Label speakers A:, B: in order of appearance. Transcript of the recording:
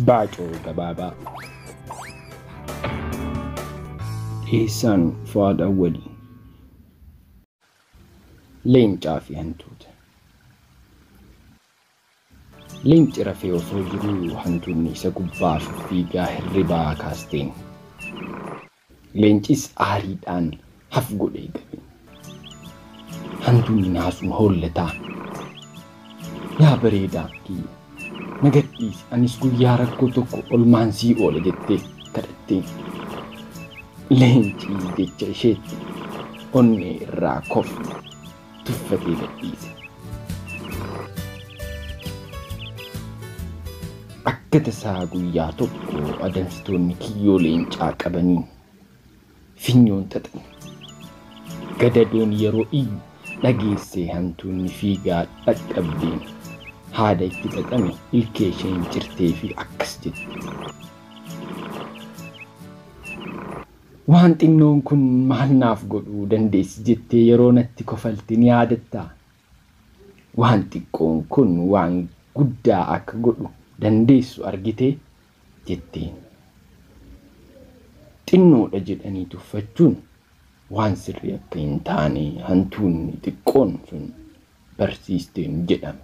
A: Baacoo gabaabaa. Dhiyeessaan Fu'aad Awwalii. Leencaa fi hantuuta. Leenci rafee osoo jiruu hantuunni isa gubbaa fiigaa hirribaa kaasteen. Leencis aariidhaan haf godhee qabe. Hantuunni naasuun hollataa. Yaa bareedaa kiyya. Nagadhiisi anis guyyaa rakkoo tokko olmaan sii oola jettee kadhattee. Leenci jecha isheetti onnee irraa kofu tuffatee gadhiise. Akka tasaa guyyaa tokko adamsitoonni kiyyoo leencaa qabanii finyoon xaxan. Gadadoon yeroo iyyu dhageessee hantuunni fiigaa dhaqqabdeen haada itti xaxame ilkee isheen cirtee fi akkas jette. Waan xinnoon kun maal naaf godhuu dandeessi jettee yeroo natti kofalti ni yaadattaa? Waan xiqqoon kun waan guddaa akka godhu dandeessu argitee jetteen. Xinnoodha jedhanii tuffachuun waan sirrii akka hin taane hantuunni xiqqoon sun barsiisteen jedhama.